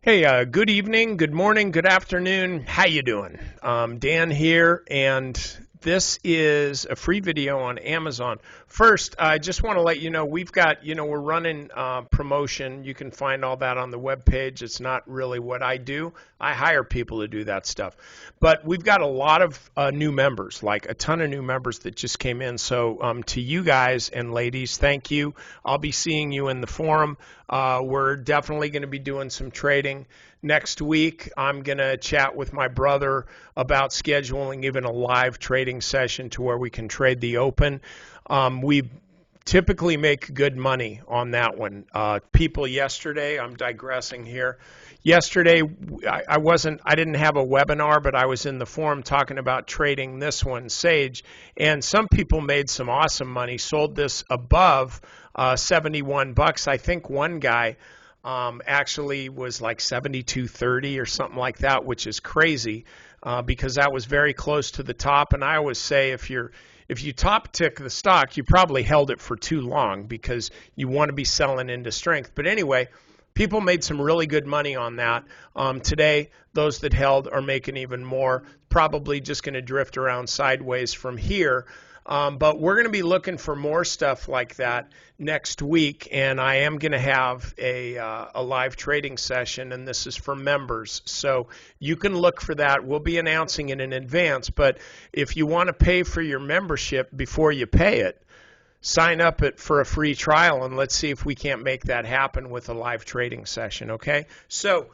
Hey, good evening, good morning, good afternoon. How you doing? Dan here, and this is a free video on Amazon. First, I just want to let you know we've got, we're running promotion. You can find all that on the webpage. It's not really what I do. I hire people to do that stuff. But we've got a lot of new members, like a ton of new members that just came in. So to you guys and ladies, thank you. I'll be seeing you in the forum. We're definitely going to be doing some trading. Next week, I'm going to chat with my brother about scheduling even a live trading session to where we can trade the open. We typically make good money on that one. People yesterday, I'm digressing here. Yesterday, I didn't have a webinar, but I was in the forum talking about trading this one, Sage, and some people made some awesome money, sold this above 71 bucks. I think one guy actually was like 72.30 or something like that, which is crazy because that was very close to the top. And I always say if you top tick the stock, you probably held it for too long because you want to be selling into strength. But anyway, people made some really good money on that. Today, those that held are making even more, probably just going to drift around sideways from here. But we're going to be looking for more stuff like that next week, and I am going to have a live trading session, and this is for members. So you can look for that. We'll be announcing it in advance, but if you want to pay for your membership before you pay it, sign up for a free trial, and let's see if we can't make that happen with a live trading session, okay? So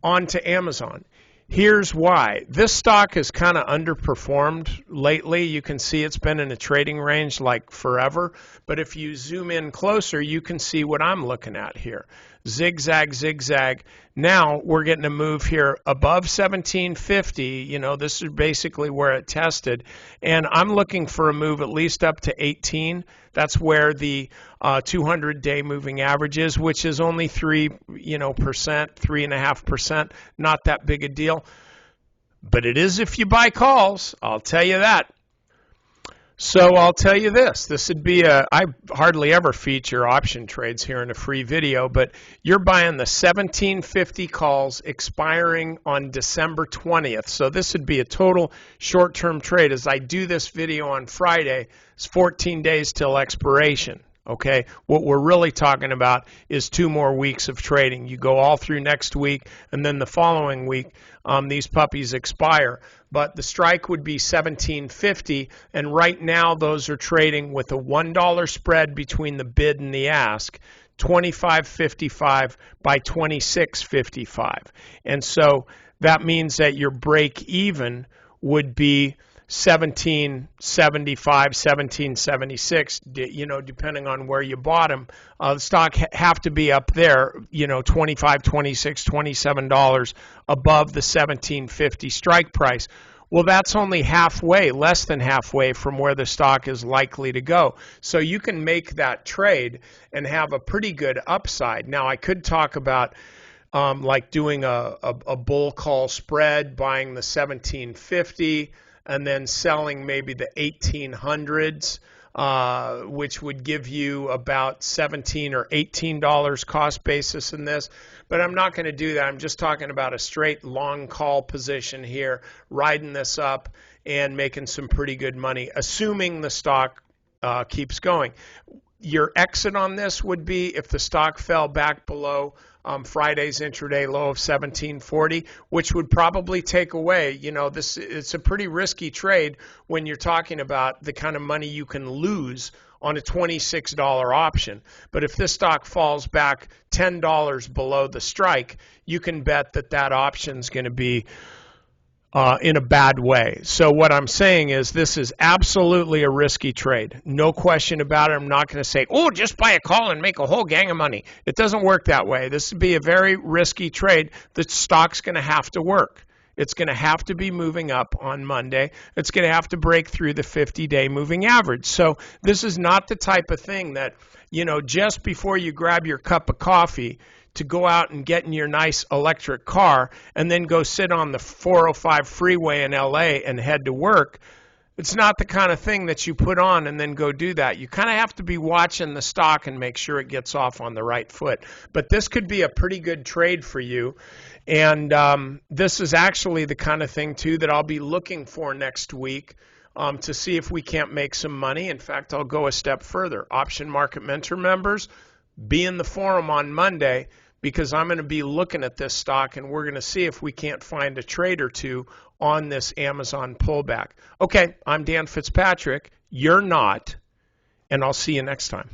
on to Amazon. Here's why. This stock has kind of underperformed lately. You can see it's been in a trading range like forever. But if you zoom in closer, you can see what I'm looking at here. Zigzag, zigzag. Now we're getting a move here above 1750. This is basically where it tested. And I'm looking for a move at least up to 18. That's where the 200-day moving average is, which is only 3.5%, not that big a deal. But it is if you buy calls, I'll tell you that. So I'll tell you this would be I hardly ever feature option trades here in a free video, but you're buying the 1750 calls expiring on December 20th. So this would be a total short-term trade. As I do this video on Friday, it's 14 days till expiration. Okay, what we're really talking about is 2 more weeks of trading. You go all through next week, and then the following week, these puppies expire. But the strike would be 1750, and right now those are trading with a $1 spread between the bid and the ask, 25.55 by 26.55. And so that means that your break even would be 1775, 1776, depending on where you bought them. The stock have to be up there, $25, $26, $27 above the 1750 strike price. Well, that's only halfway, less than halfway from where the stock is likely to go. So you can make that trade and have a pretty good upside. Now, I could talk about like doing a bull call spread, buying the 1750, and then selling maybe the 1800s, which would give you about $17 or $18 cost basis in this. But I'm not going to do that. I'm just talking about a straight long call position here, riding this up and making some pretty good money, assuming the stock keeps going. Your exit on this would be if the stock fell back below Friday's intraday low of 1740, which would probably take away, it's a pretty risky trade when you're talking about the kind of money you can lose on a $26 option. But if this stock falls back $10 below the strike, you can bet that option's going to be in a bad way. So what I'm saying is this is absolutely a risky trade. No question about it. I'm not going to say, oh, just buy a call and make a whole gang of money. It doesn't work that way. This would be a very risky trade. The stock's going to have to work. It's going to have to be moving up on Monday. It's going to have to break through the 50-day moving average. So this is not the type of thing that, just before you grab your cup of coffee, to go out and get in your nice electric car and then go sit on the 405 freeway in LA and head to work. It's not the kind of thing that you put on and then go do that. You kind of have to be watching the stock and make sure it gets off on the right foot. But this could be a pretty good trade for you. And this is actually the kind of thing, too, that I'll be looking for next week to see if we can't make some money. In fact, I'll go a step further. Option Market Mentor members, be in the forum on Monday, because I'm going to be looking at this stock and we're going to see if we can't find a trade or two on this Amazon pullback. Okay, I'm Dan Fitzpatrick. You're not, and I'll see you next time.